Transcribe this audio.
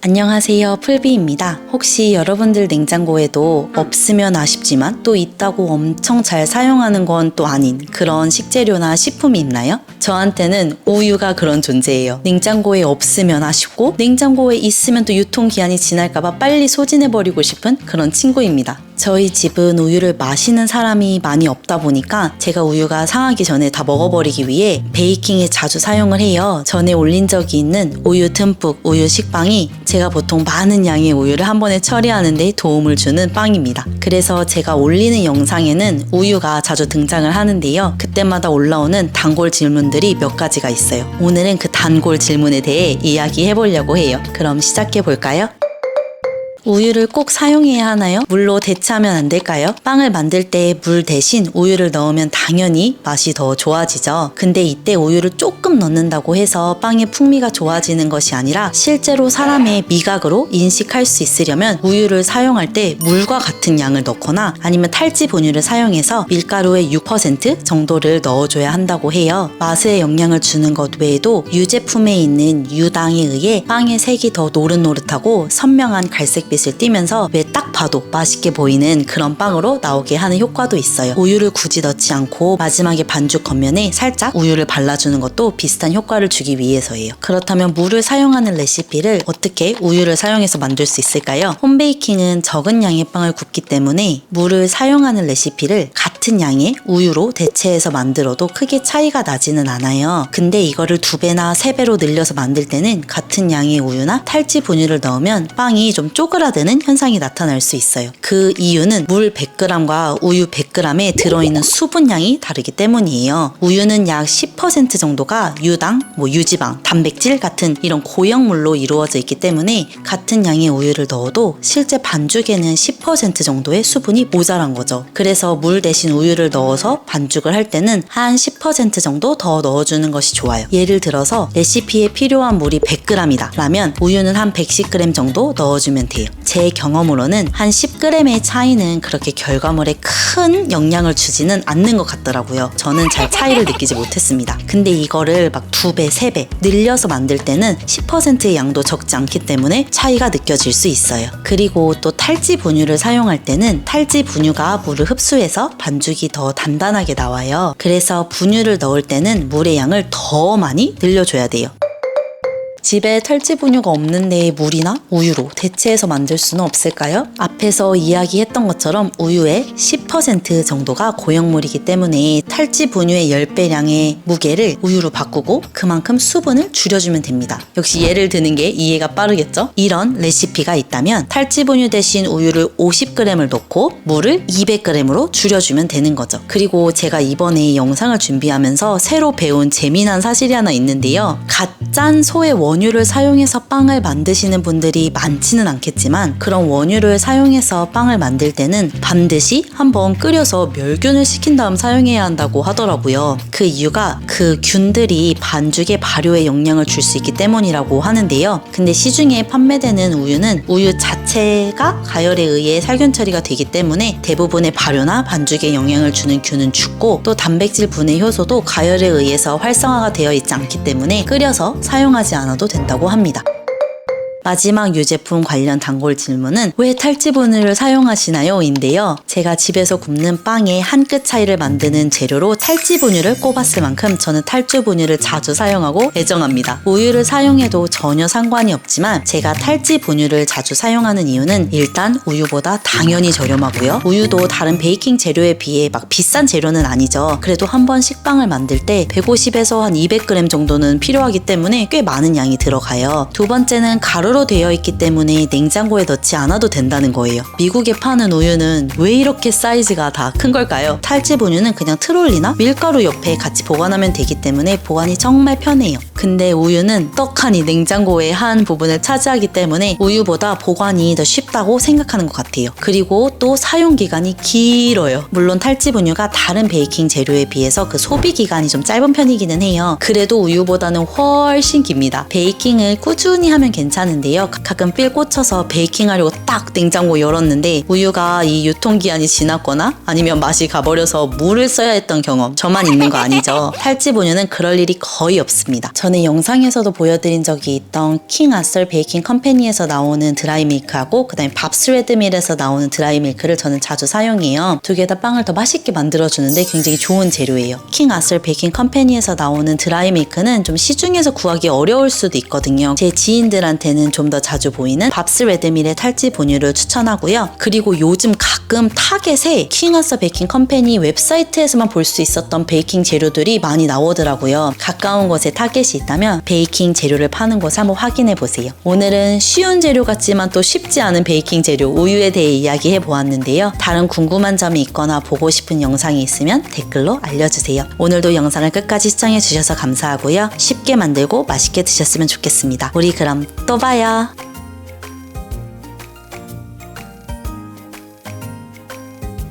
안녕하세요, 풀비입니다. 혹시 여러분들 냉장고에도 없으면 아쉽지만 또 있다고 엄청 잘 사용하는 건 또 아닌 그런 식재료나 식품이 있나요? 저한테는 우유가 그런 존재예요. 냉장고에 없으면 아쉽고 냉장고에 있으면 또 유통기한이 지날까봐 빨리 소진해버리고 싶은 그런 친구입니다. 저희 집은 우유를 마시는 사람이 많이 없다 보니까 제가 우유가 상하기 전에 다 먹어버리기 위해 베이킹에 자주 사용을 해요. 전에 올린 적이 있는 우유 듬뿍 우유 식빵이 제가 보통 많은 양의 우유를 한 번에 처리하는 데 도움을 주는 빵입니다. 그래서 제가 올리는 영상에는 우유가 자주 등장을 하는데요. 그때마다 올라오는 단골 질문들이 몇 가지가 있어요. 오늘은 그 단골 질문에 대해 이야기해 보려고 해요. 그럼 시작해 볼까요? 우유를 꼭 사용해야 하나요? 물로 대체하면 안 될까요? 빵을 만들 때 물 대신 우유를 넣으면 당연히 맛이 더 좋아지죠. 근데 이때 우유를 조금 넣는다고 해서 빵의 풍미가 좋아지는 것이 아니라 실제로 사람의 미각으로 인식할 수 있으려면 우유를 사용할 때 물과 같은 양을 넣거나 아니면 탈지 분유를 사용해서 밀가루의 6% 정도를 넣어줘야 한다고 해요. 맛에 영향을 주는 것 외에도 유제품에 있는 유당에 의해 빵의 색이 더 노릇노릇하고 선명한 갈색 빛을 띠면서 왜 딱 봐도 맛있게 보이는 그런 빵으로 나오게 하는 효과도 있어요. 우유를 굳이 넣지 않고 마지막에 반죽 겉면에 살짝 우유를 발라주는 것도 비슷한 효과를 주기 위해서예요. 그렇다면 물을 사용하는 레시피를 어떻게 우유를 사용해서 만들 수 있을까요? 홈베이킹은 적은 양의 빵을 굽기 때문에 물을 사용하는 레시피를 같은 양의 우유로 대체해서 만들어도 크게 차이가 나지는 않아요. 근데 이거를 2배나 3배로 늘려서 만들 때는 같은 양의 우유나 탈지 분유를 넣으면 빵이 좀 쪼그라드는 현상이 나타날 수 있어요. 그 이유는 물 100g과 우유 100g에 들어있는 수분량이 다르기 때문이에요. 우유는 약 10% 정도가 유당, 유지방, 단백질 같은 이런 고형물로 이루어져 있기 때문에 같은 양의 우유를 넣어도 실제 반죽에는 10% 정도의 수분이 모자란 거죠. 그래서 물 대신 우유를 넣어서 반죽을 할 때는 한 10% 정도 더 넣어주는 것이 좋아요. 예를 들어서 레시피에 필요한 물이 100g이다 라면 우유는 한 110g 정도 넣어주면 돼요. 제 경험으로는 한 10g의 차이는 그렇게 결과물에 큰 영향을 주지는 않는 것 같더라고요. 저는 잘 차이를 느끼지 못했습니다. 근데 이거를 막 2배, 3배 늘려서 만들 때는 10%의 양도 적지 않기 때문에 차이가 느껴질 수 있어요. 그리고 또 탈지 분유를 사용할 때는 탈지 분유가 물을 흡수해서 반죽이 더 단단하게 나와요. 그래서 분유를 넣을 때는 물의 양을 더 많이 늘려줘야 돼요. 집에 탈지 분유가 없는데 물이나 우유로 대체해서 만들 수는 없을까요? 앞에서 이야기했던 것처럼 우유의 10% 정도가 고형물이기 때문에 탈지 분유의 10배량의 무게를 우유로 바꾸고 그만큼 수분을 줄여주면 됩니다. 역시 예를 드는 게 이해가 빠르겠죠? 이런 레시피가 있다면 탈지 분유 대신 우유를 50g을 넣고 물을 200g으로 줄여주면 되는 거죠. 그리고 제가 이번에 영상을 준비하면서 새로 배운 재미난 사실이 하나 있는데요. 갓 짠 소의 원유를 사용해서 빵을 만드시는 분들이 많지는 않겠지만 그런 원유를 사용해서 빵을 만들 때는 반드시 한번 끓여서 멸균을 시킨 다음 사용해야 한다고 하더라고요. 그 이유가 그 균들이 반죽의 발효에 영향을 줄 수 있기 때문이라고 하는데요. 근데 시중에 판매되는 우유는 우유 자체가 가열에 의해 살균 처리가 되기 때문에 대부분의 발효나 반죽에 영향을 주는 균은 죽고 또 단백질 분해 효소도 가열에 의해서 활성화가 되어 있지 않기 때문에 끓여서 사용하지 않아도 된다고 합니다. 마지막 유제품 관련 단골 질문은 왜 탈지 분유를 사용하시나요? 인데요. 제가 집에서 굽는 빵의 한 끗 차이를 만드는 재료로 탈지 분유를 꼽았을 만큼 저는 탈주 분유를 자주 사용하고 애정합니다. 우유를 사용해도 전혀 상관이 없지만 제가 탈지 분유를 자주 사용하는 이유는 일단 우유보다 당연히 저렴하고요. 우유도 다른 베이킹 재료에 비해 막 비싼 재료는 아니죠. 그래도 한 번 식빵을 만들 때 150에서 한 200g 정도는 필요하기 때문에 꽤 많은 양이 들어가요. 두 번째는 가루로 되어 있기 때문에 냉장고에 넣지 않아도 된다는 거예요. 미국에 파는 우유는 왜 이렇게 사이즈가 다 큰 걸까요? 탈지 분유는 그냥 트롤리나 밀가루 옆에 같이 보관하면 되기 때문에 보관이 정말 편해요. 근데 우유는 떡하니 냉장고의 한 부분을 차지하기 때문에 우유보다 보관이 더 쉽다고 생각하는 것 같아요. 그리고 또 사용 기간이 길어요. 물론 탈지 분유가 다른 베이킹 재료에 비해서 그 소비 기간이 좀 짧은 편이기는 해요. 그래도 우유보다는 훨씬 깁니다. 베이킹을 꾸준히 하면 괜찮은데요. 가끔 삘 꽂혀서 베이킹하려고 딱 냉장고 열었는데 우유가 이 유통기한이 지났거나 아니면 맛이 가버려서 물을 써야 했던 경험 저만 있는 거 아니죠? 탈집 우유는 그럴 일이 거의 없습니다. 전에 영상에서도 보여드린 적이 있던 킹 아썰 베이킹 컴퍼니에서 나오는 드라이 밀크하고 그 다음에 밥스 레드밀에서 나오는 드라이 밀크를 저는 자주 사용해요. 두 개 다 빵을 더 맛있게 만들어주는데 굉장히 좋은 재료예요. 킹 아썰 베이킹 컴퍼니에서 나오는 드라이 밀크는 좀 시중에서 구하기 어려울 수도 있거든요. 제 지인들한테는 좀 더 자주 보이는 밥스 레드밀의 탈집 우유를 추천하고요. 그리고 요즘 가끔 타겟에 킹 아썰 베이킹 컴퍼니 웹사이트에서만 볼 수 있었던 베이킹 재료들이 많이 나오더라고요. 가까운 곳에 타겟이 있다면 베이킹 재료를 파는 곳을 한번 확인해 보세요. 오늘은 쉬운 재료 같지만 또 쉽지 않은 베이킹 재료 우유에 대해 이야기해 보았는데요. 다른 궁금한 점이 있거나 보고 싶은 영상이 있으면 댓글로 알려주세요. 오늘도 영상을 끝까지 시청해 주셔서 감사하고요. 쉽게 만들고 맛있게 드셨으면 좋겠습니다. 우리 그럼 또 봐요.